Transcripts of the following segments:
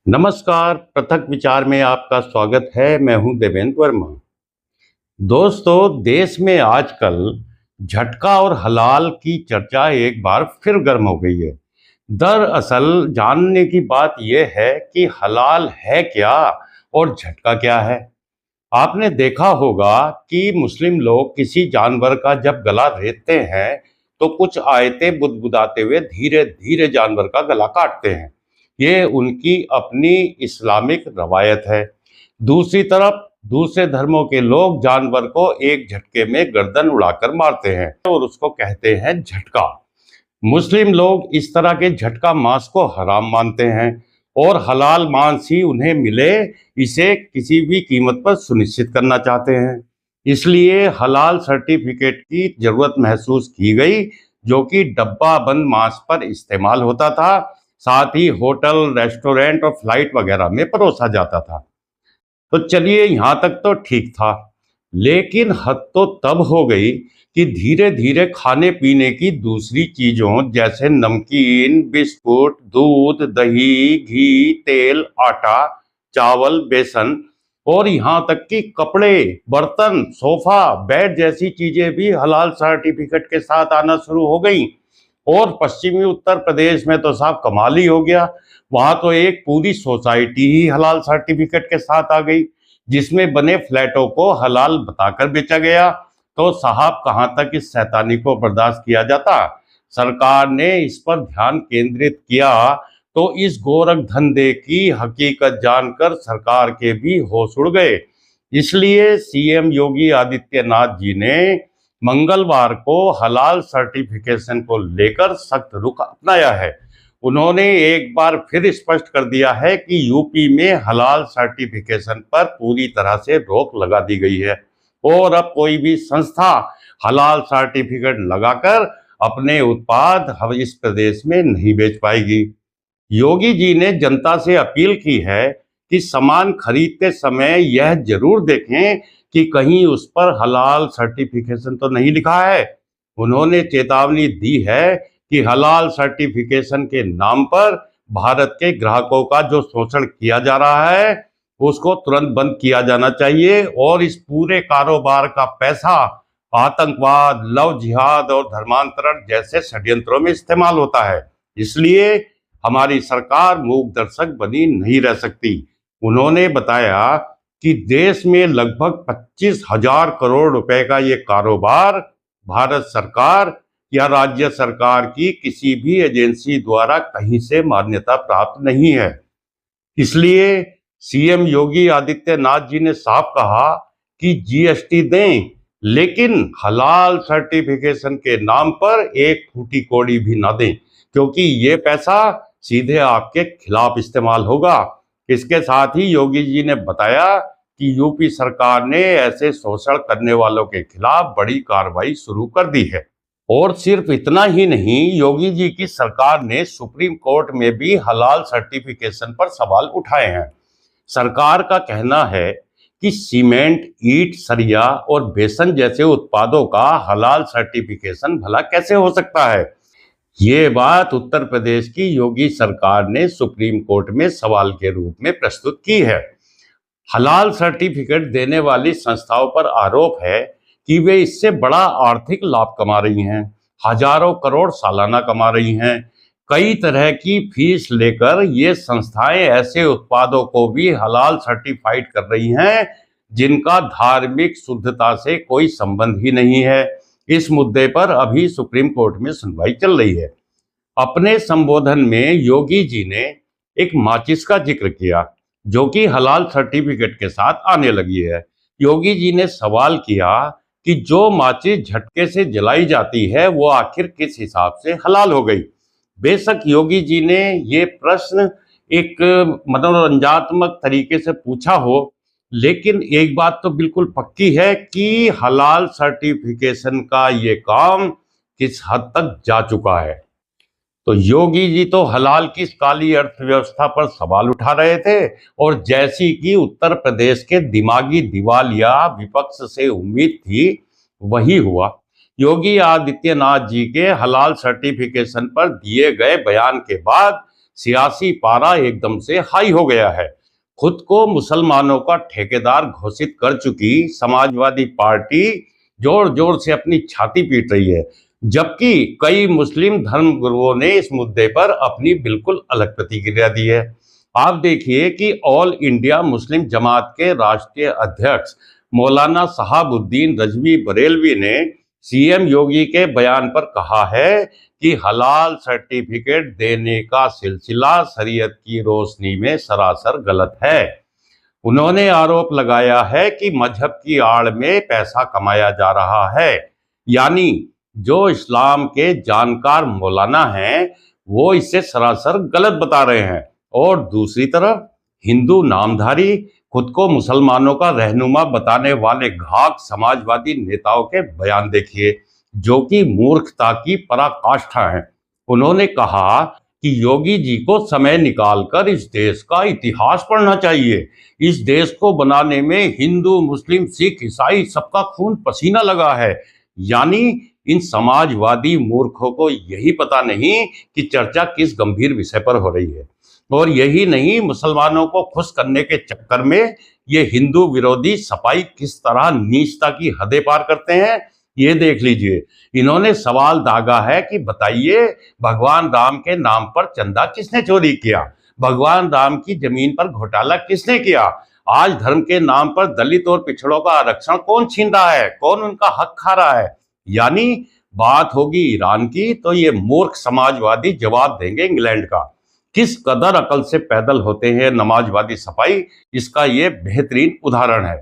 नमस्कार, पृथक विचार में आपका स्वागत है। मैं हूं देवेंद्र वर्मा। दोस्तों, देश में आजकल झटका और हलाल की चर्चा एक बार फिर गर्म हो गई है। दरअसल जानने की बात यह है कि हलाल है क्या और झटका क्या है। आपने देखा होगा कि मुस्लिम लोग किसी जानवर का जब गला रेतते हैं तो कुछ आयतें बुदबुदाते हुए धीरे धीरे जानवर का गला काटते हैं। ये उनकी अपनी इस्लामिक रवायत है। दूसरी तरफ दूसरे धर्मों के लोग जानवर को एक झटके में गर्दन उड़ाकर मारते हैं और उसको कहते हैं झटका। मुस्लिम लोग इस तरह के झटका मांस को हराम मानते हैं और हलाल मांस ही उन्हें मिले, इसे किसी भी कीमत पर सुनिश्चित करना चाहते हैं। इसलिए हलाल सर्टिफिकेट की जरूरत महसूस की गई, जो कि डब्बा बंद मांस पर इस्तेमाल होता था, साथ ही होटल, रेस्टोरेंट और फ्लाइट वगैरह में परोसा जाता था। तो चलिए, यहाँ तक तो ठीक था, लेकिन हद तो तब हो गई कि धीरे धीरे खाने पीने की दूसरी चीजों जैसे नमकीन, बिस्कुट, दूध, दही, घी, तेल, आटा, चावल, बेसन और यहाँ तक कि कपड़े, बर्तन, सोफा, बेड जैसी चीजें भी हलाल सर्टिफिकेट के साथ आना शुरू हो गई। और पश्चिमी उत्तर प्रदेश में तो साहब कमाल ही हो गया। वहां तो एक पूरी सोसाइटी ही हलाल सर्टिफिकेट के साथ आ गई, जिसमें बने फ्लैटों को हलाल बताकर बेचा गया। तो साहब, कहां तक इस शैतानी को बर्दाश्त किया जाता। सरकार ने इस पर ध्यान केंद्रित किया तो इस गोरख धंधे की हकीकत जानकर सरकार के भी होश उड़ गए। इसलिए सीएम योगी आदित्यनाथ जी ने मंगलवार को हलाल सर्टिफिकेशन को लेकर सख्त रुख अपनाया है। उन्होंने एक बार फिर स्पष्ट कर दिया है कि यूपी में हलाल सर्टिफिकेशन पर पूरी तरह से रोक लगा दी गई है और अब कोई भी संस्था हलाल सर्टिफिकेट लगाकर अपने उत्पाद हम इस प्रदेश में नहीं बेच पाएगी। योगी जी ने जनता से अपील की है कि सामान खरीदते समय यह जरूर देखें कि कहीं उस पर हलाल सर्टिफिकेशन तो नहीं लिखा है। उन्होंने चेतावनी दी है कि हलाल सर्टिफिकेशन के नाम पर भारत के ग्राहकों का जो शोषण किया जा रहा है उसको तुरंत बंद किया जाना चाहिए और इस पूरे कारोबार का पैसा आतंकवाद, लव जिहाद और धर्मांतरण जैसे षड्यंत्रों में इस्तेमाल होता है। इसलिए हमारी सरकार मूक दर्शक बनी नहीं रह सकती। उन्होंने बताया कि देश में लगभग 25,000 करोड़ रुपए का ये कारोबार भारत सरकार या राज्य सरकार की किसी भी एजेंसी द्वारा कहीं से मान्यता प्राप्त नहीं है। इसलिए सीएम योगी आदित्यनाथ जी ने साफ कहा कि जीएसटी दें, लेकिन हलाल सर्टिफिकेशन के नाम पर एक फूटी कौड़ी भी ना दें, क्योंकि ये पैसा सीधे आपके खिलाफ इस्तेमाल होगा। इसके साथ ही योगी जी ने बताया कि यूपी सरकार ने ऐसे शोषण करने वालों के खिलाफ बड़ी कार्रवाई शुरू कर दी है। और सिर्फ इतना ही नहीं, योगी जी की सरकार ने सुप्रीम कोर्ट में भी हलाल सर्टिफिकेशन पर सवाल उठाए हैं। सरकार का कहना है कि सीमेंट, ईंट, सरिया और बेसन जैसे उत्पादों का हलाल सर्टिफिकेशन भला कैसे हो सकता है। ये बात उत्तर प्रदेश की योगी सरकार ने सुप्रीम कोर्ट में सवाल के रूप में प्रस्तुत की है। हलाल सर्टिफिकेट देने वाली संस्थाओं पर आरोप है कि वे इससे बड़ा आर्थिक लाभ कमा रही हैं, हजारों करोड़ सालाना कमा रही हैं। कई तरह की फीस लेकर ये संस्थाएं ऐसे उत्पादों को भी हलाल सर्टिफाइड कर रही हैं जिनका धार्मिक शुद्धता से कोई संबंध ही नहीं है। इस मुद्दे पर अभी सुप्रीम कोर्ट में सुनवाई चल रही है। अपने संबोधन में योगी जी ने एक माचिस का जिक्र किया, जो कि हलाल सर्टिफिकेट के साथ आने लगी है। योगी जी ने सवाल किया कि जो माचिस झटके से जलाई जाती है वो आखिर किस हिसाब से हलाल हो गई। बेशक योगी जी ने ये प्रश्न एक मनोरंजनात्मक तरीके से पूछा हो, लेकिन एक बात तो बिल्कुल पक्की है कि हलाल सर्टिफिकेशन का ये काम किस हद तक जा चुका है। तो योगी जी तो हलाल की काली अर्थव्यवस्था पर सवाल उठा रहे थे और जैसी कि उत्तर प्रदेश के दिमागी दिवालिया विपक्ष से उम्मीद थी, वही हुआ। योगी आदित्यनाथ जी के हलाल सर्टिफिकेशन पर दिए गए बयान के बाद सियासी पारा एकदम से हाई हो गया है। खुद को मुसलमानों का ठेकेदार घोषित कर चुकी समाजवादी पार्टी जोर जोर से अपनी छाती पीट रही है, जबकि कई मुस्लिम धर्मगुरुओं ने इस मुद्दे पर अपनी बिल्कुल अलग प्रतिक्रिया दी है। आप देखिए कि ऑल इंडिया मुस्लिम जमात के राष्ट्रीय अध्यक्ष मौलाना शहाबुद्दीन रजवी बरेलवी ने सीएम योगी के बयान पर कहा है कि हलाल सर्टिफिकेट देने का सिलसिला शरीयत की रोशनी में सरासर गलत है। उन्होंने आरोप लगाया है कि मजहब की आड़ में पैसा कमाया जा रहा है, यानी जो इस्लाम के जानकार मौलाना हैं वो इसे सरासर गलत बता रहे हैं। और दूसरी तरफ हिंदू नामधारी खुद को मुसलमानों का रहनुमा बताने वाले घाक समाजवादी नेताओं के बयान देखिए, जो कि मूर्खता की पराकाष्ठा है। उन्होंने कहा कि योगी जी को समय निकालकर इस देश का इतिहास पढ़ना चाहिए। इस देश को बनाने में हिंदू, मुस्लिम, सिख, ईसाई सबका खून पसीना लगा है। यानी इन समाजवादी मूर्खों को यही पता नहीं कि चर्चा किस गंभीर विषय पर हो रही है। और यही नहीं, मुसलमानों को खुश करने के चक्कर में ये हिंदू विरोधी सपाई किस तरह नीचता की हदें पार करते हैं, ये देख लीजिए। इन्होंने सवाल दागा है कि बताइए, भगवान राम के नाम पर चंदा किसने चोरी किया? भगवान राम की जमीन पर घोटाला किसने किया? आज धर्म के नाम पर दलित और पिछड़ों का आरक्षण कौन छीन रहा है? कौन उनका हक खा रहा है? यानी बात होगी ईरान की तो ये मूर्ख समाजवादी जवाब देंगे इंग्लैंड का। किस कदर अकल से पैदल होते हैं नमाजवादी सपाई, इसका ये बेहतरीन उदाहरण है।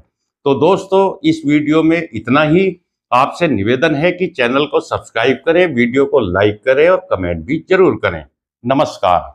तो दोस्तों, इस वीडियो में इतना ही। आपसे निवेदन है कि चैनल को सब्सक्राइब करें, वीडियो को लाइक करें और कमेंट भी जरूर करें। नमस्कार।